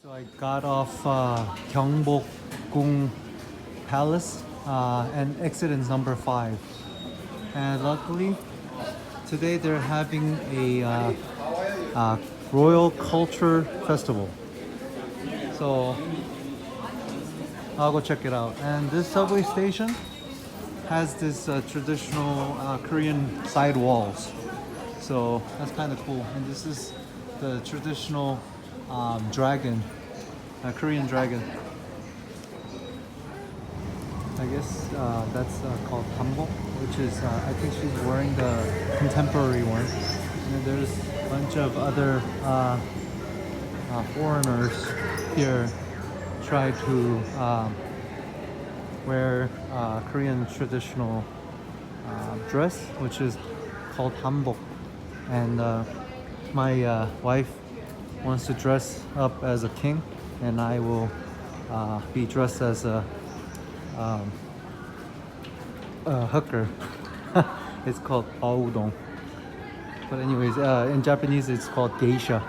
So I got off Gyeongbokgung Palace and exit is number 5. And luckily, today they're having a Royal Culture Festival. So I'll go check it out. And this subway station has this traditional Korean side walls. So that's kind of cool. And this is the traditional dragon, Korean dragon. I guess that's called hanbok, which is I think she's wearing the contemporary one. And there's a bunch of other foreigners here try to wear Korean traditional dress, which is called hanbok. And my wife wants to dress up as a king, and I will be dressed as a hooker. It's called audong. But anyways, in Japanese it's called geisha.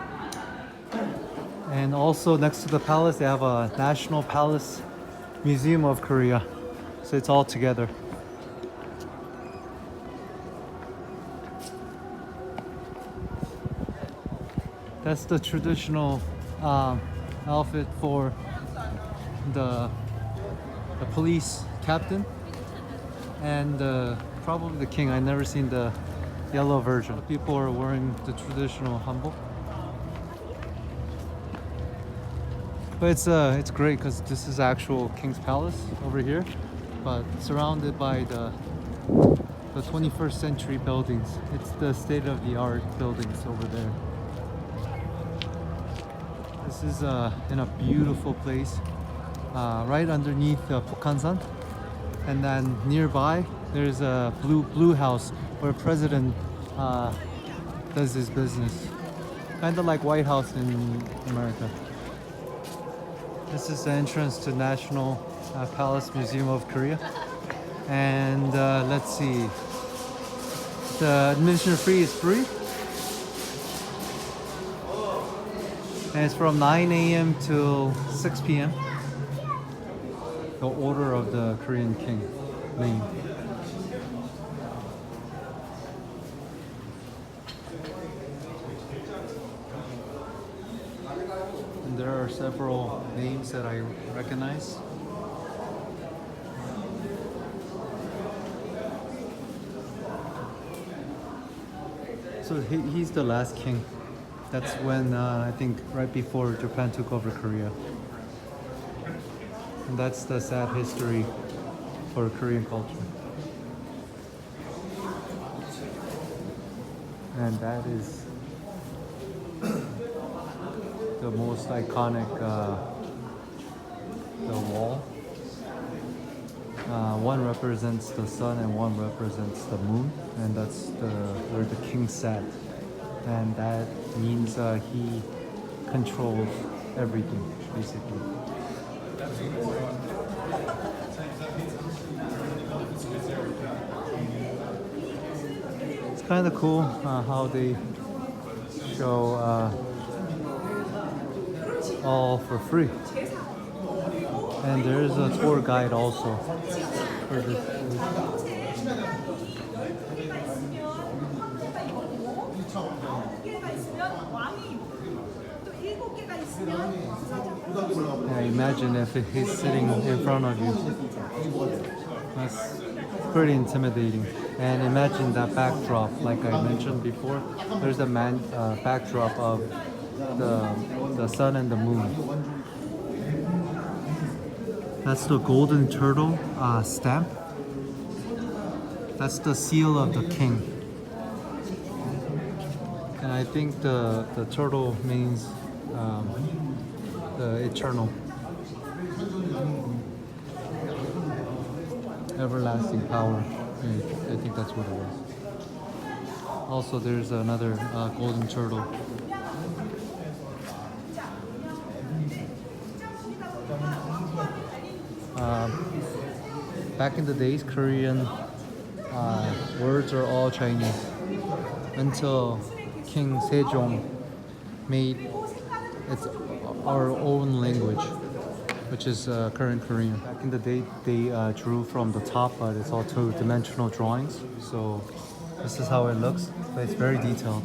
And also next to the palace they have a National Palace Museum of Korea. So it's all together. That's the traditional outfit for the police captain and probably the king. I've never seen the yellow version. People are wearing the traditional hanbok. But it's great because this is actual King's Palace over here, but surrounded by the 21st century buildings. It's the state-of-the-art buildings over there. This is in a beautiful place, right underneath Bukhansan, and then nearby there's a blue house where President does his business, kind of like White House in America. This is the entrance to National Palace Museum of Korea, and let's see. The admission fee is free. And it's from 9 a.m. till 6 p.m. The order of the Korean king name. And there are several names that I recognize. So he's the last king. That's when, I think, right before Japan took over Korea. And that's the sad history for Korean culture. And that is the most iconic, the wall. One represents the sun and one represents the moon. And that's where the king sat. And that means he controls everything, basically. It's kind of cool how they show all for free. And there's a tour guide also for this. Yeah, imagine if he's sitting in front of you. That's pretty intimidating. And imagine that backdrop, like I mentioned before. There's a backdrop of the sun and the moon. That's the golden turtle stamp. That's the seal of the king. And I think the turtle means the eternal, everlasting power. I think that's what it was. Also, there's another golden turtle. Back in the days, Korean words are all Chinese until King Sejong made it's our own language, which is current Korean. Back in the day, they drew from the top, but it's all two-dimensional drawings. So this is how it looks, but it's very detailed.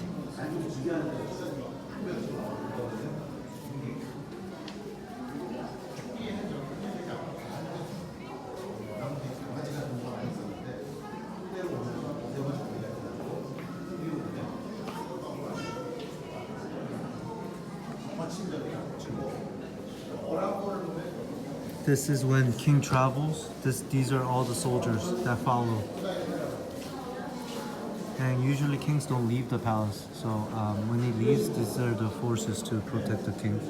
This is when king travels. These are all the soldiers that follow. And usually kings don't leave the palace. So when he leaves, these are the forces to protect the king.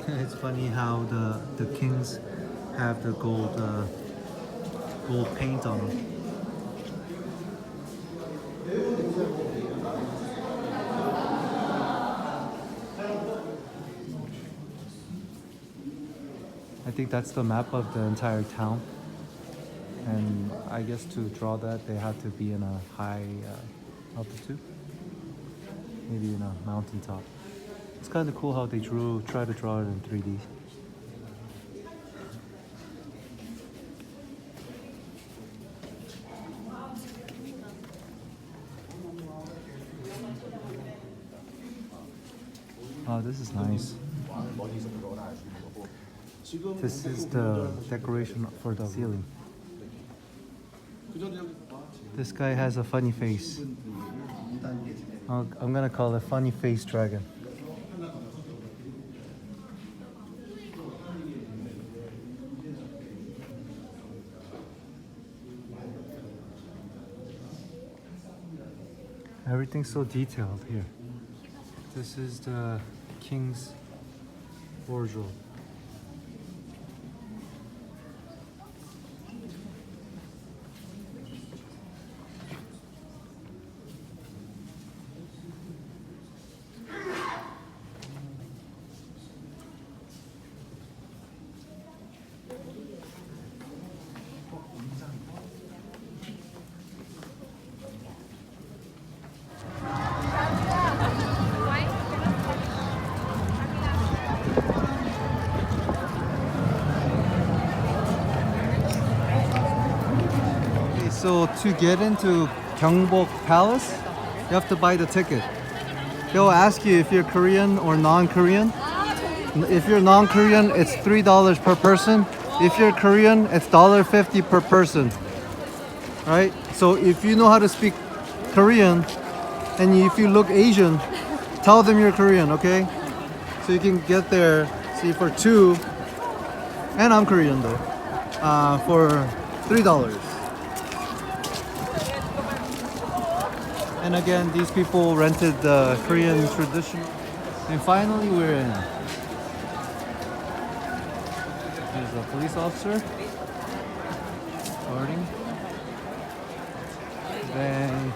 It's funny how the kings have the gold paint on them. I think that's the map of the entire town, and I guess to draw that they have to be in a high altitude, maybe in a mountaintop. It's kind of cool how they try to draw it in 3D. Oh, this is nice. This is the decoration for the ceiling. This guy has a funny face. I'm gonna call it funny face dragon. Everything's so detailed here. This is the king's wardrobe. So to get into Gyeongbokgung Palace, you have to buy the ticket. They'll ask you if you're Korean or non-Korean. If you're non-Korean, it's $3 per person. If you're Korean, it's $1.50 per person. Right? So if you know how to speak Korean, and if you look Asian, tell them you're Korean, okay? So you can get there, see, for two, and I'm Korean though, for $3. And again, these people rented the Korean traditional. And finally, we're in. There's a police officer guarding. Then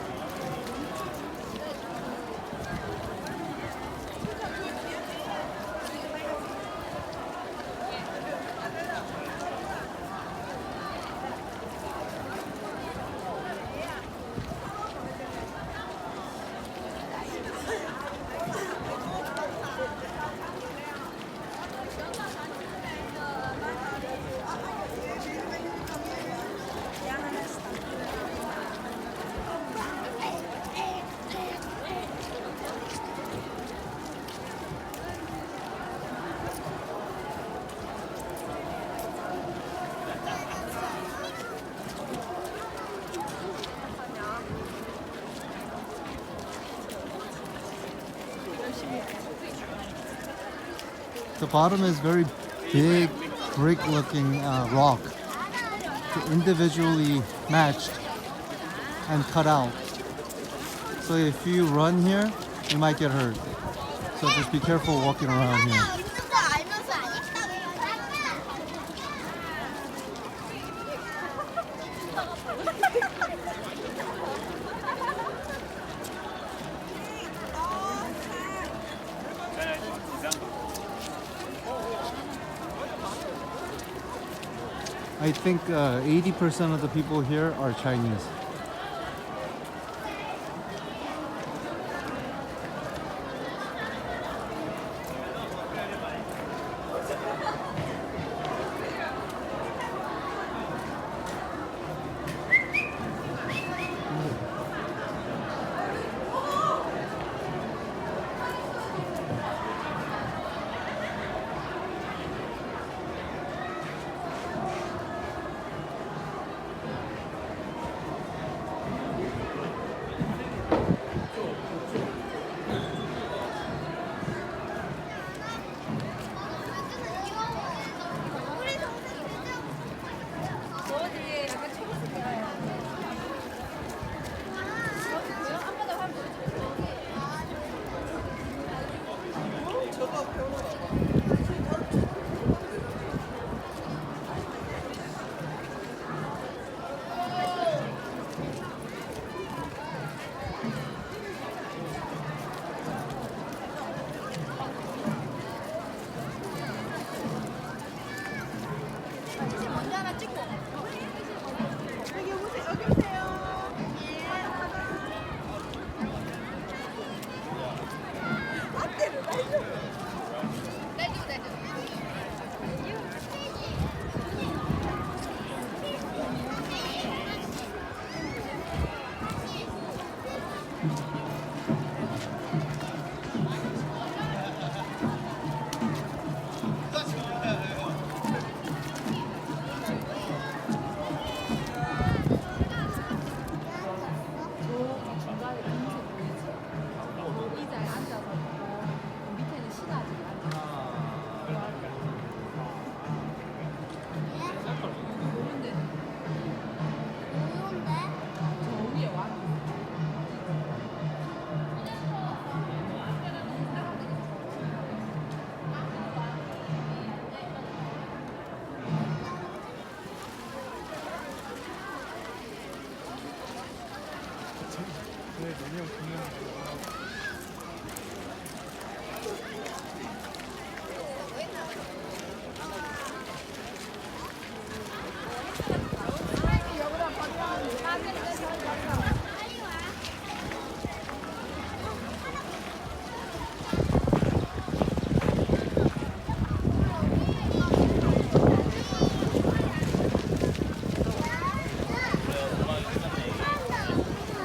the bottom is very big, brick-looking rock, individually matched and cut out. So if you run here, you might get hurt. So just be careful walking around here. I think 80% of the people here are Chinese.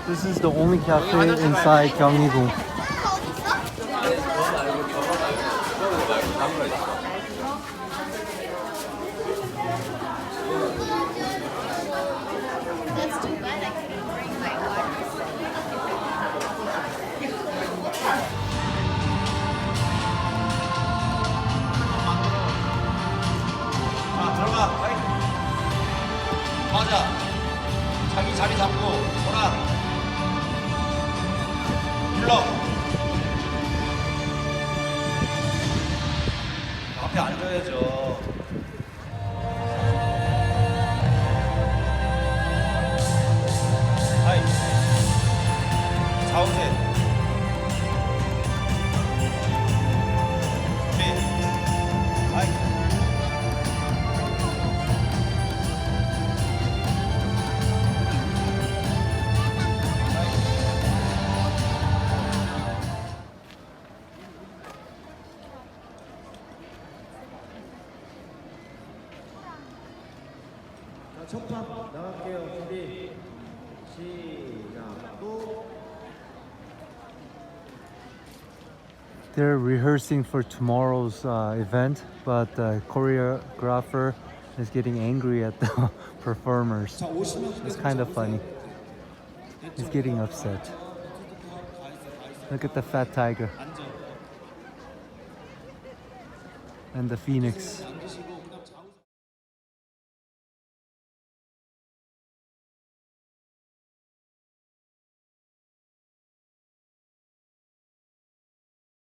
This is the only cafe inside Gyeongbokgung. That's too bad I couldn't bring my water. 자, 들어가. 맞아. 자기 자리 잡고 돌아. 불러. 앞에 앉아야죠. 하이. 좌우세. 준비. 하이. 첫판 나갈게요. 준비 시작. 또 They're rehearsing for tomorrow's event, but the choreographer is getting angry at the performers. It's kind of funny. He's getting upset. Look at the fat tiger and the phoenix. 앉으시고